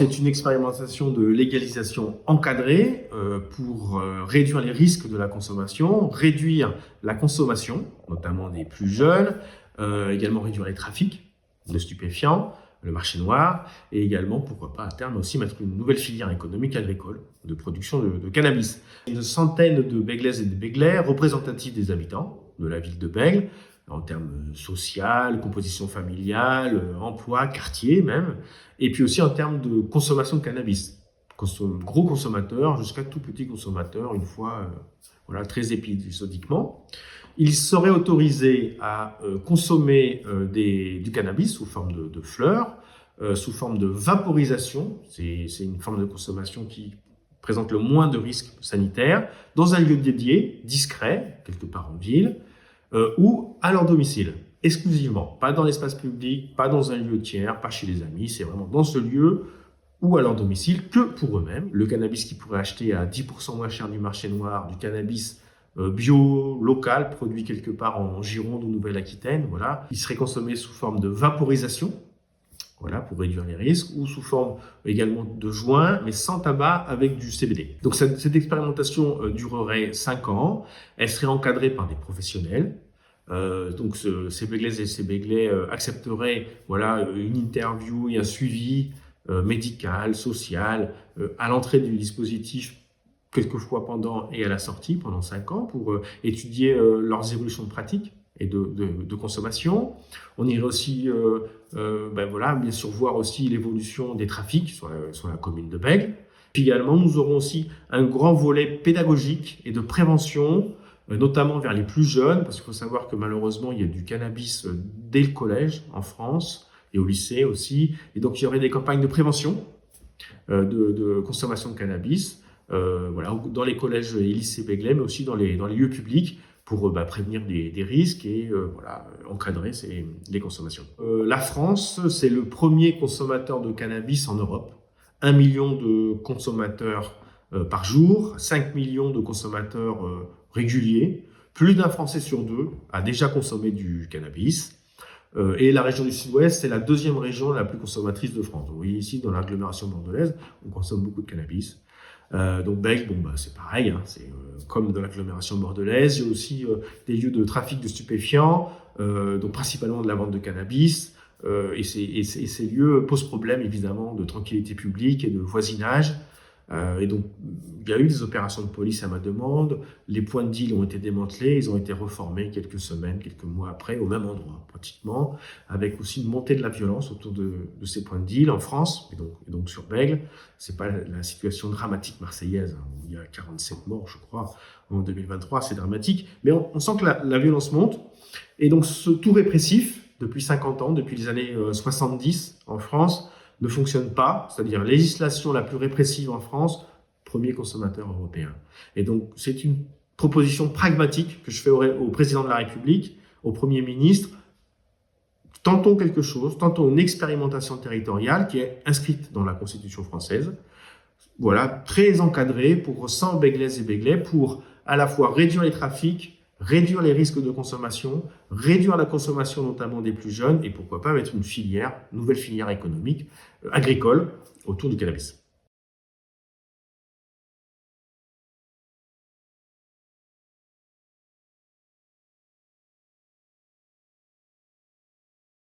c'est une expérimentation de légalisation encadrée pour réduire les risques de la consommation, réduire la consommation, notamment des plus jeunes, également réduire les trafics de stupéfiants, le marché noir, et également, pourquoi pas à terme aussi, mettre une nouvelle filière économique agricole de production de cannabis. Une centaine de Bèglaises et de Béglais représentatifs des habitants de la ville de Bègle, en termes social, composition familiale, emploi, quartier même, et puis aussi en termes de consommation de cannabis. Gros consommateurs jusqu'à tout petit consommateur, une fois très épisodiquement. Ils seraient autorisés à consommer du cannabis sous forme de fleurs, sous forme de vaporisation, c'est une forme de consommation qui présente le moins de risques sanitaires, dans un lieu dédié, discret, quelque part en ville, ou à leur domicile, exclusivement. Pas dans l'espace public, pas dans un lieu tiers, pas chez les amis, c'est vraiment dans ce lieu ou à leur domicile que pour eux-mêmes. Le cannabis qu'ils pourraient acheter à 10% moins cher du marché noir, du cannabis bio, local, produit quelque part en Gironde ou Nouvelle-Aquitaine, voilà. Il serait consommé sous forme de vaporisation, voilà, pour réduire les risques, ou sous forme également de joint, mais sans tabac, avec du CBD. Donc cette expérimentation durerait 5 ans, elle serait encadrée par des professionnels. Donc ces Béglaises et ces Béglais accepteraient une interview et un suivi médical, social, à l'entrée du dispositif, quelquefois pendant et à la sortie, pendant 5 ans, pour étudier leurs évolutions de pratique et de consommation. On irait aussi, bien sûr, voir aussi l'évolution des trafics sur la commune de Bègle. Puis également, nous aurons aussi un grand volet pédagogique et de prévention, notamment vers les plus jeunes, parce qu'il faut savoir que malheureusement, il y a du cannabis dès le collège en France, et au lycée aussi. Et donc, il y aurait des campagnes de prévention de consommation de cannabis, dans les collèges et lycées Béglais, mais aussi dans les lieux publics, pour prévenir des risques et encadrer les consommations. La France, c'est le premier consommateur de cannabis en Europe. 1 million de consommateurs par jour, 5 millions de consommateurs réguliers. Plus d'un Français sur 2 a déjà consommé du cannabis. Et la région du Sud-Ouest, c'est la deuxième région la plus consommatrice de France. Vous voyez ici, dans l'agglomération bordelaise, on consomme beaucoup de cannabis. Donc Bègle, c'est pareil, hein, c'est comme dans l'agglomération bordelaise. Il y a aussi des lieux de trafic de stupéfiants, donc principalement de la vente de cannabis. Et ces lieux posent problème évidemment de tranquillité publique et de voisinage. Et donc, il y a eu des opérations de police à ma demande. Les points de deal ont été démantelés. Ils ont été reformés quelques semaines, quelques mois après, au même endroit, pratiquement, avec aussi une montée de la violence autour de ces points de deal en France, et donc sur Bègle. C'est pas la situation dramatique marseillaise, hein, où il y a 47 morts, je crois, en 2023. C'est dramatique. Mais on sent que la violence monte. Et donc, ce tout répressif, depuis 50 ans, depuis les années 70 en France, ne fonctionne pas, c'est-à-dire législation la plus répressive en France, premier consommateur européen. Et donc, c'est une proposition pragmatique que je fais au président de la République, au Premier ministre. Tentons quelque chose, tentons une expérimentation territoriale qui est inscrite dans la Constitution française, très encadrée pour 100 Béglaises et Béglais, pour à la fois réduire les trafics, réduire les risques de consommation, réduire la consommation notamment des plus jeunes et pourquoi pas mettre une nouvelle filière économique agricole autour du cannabis.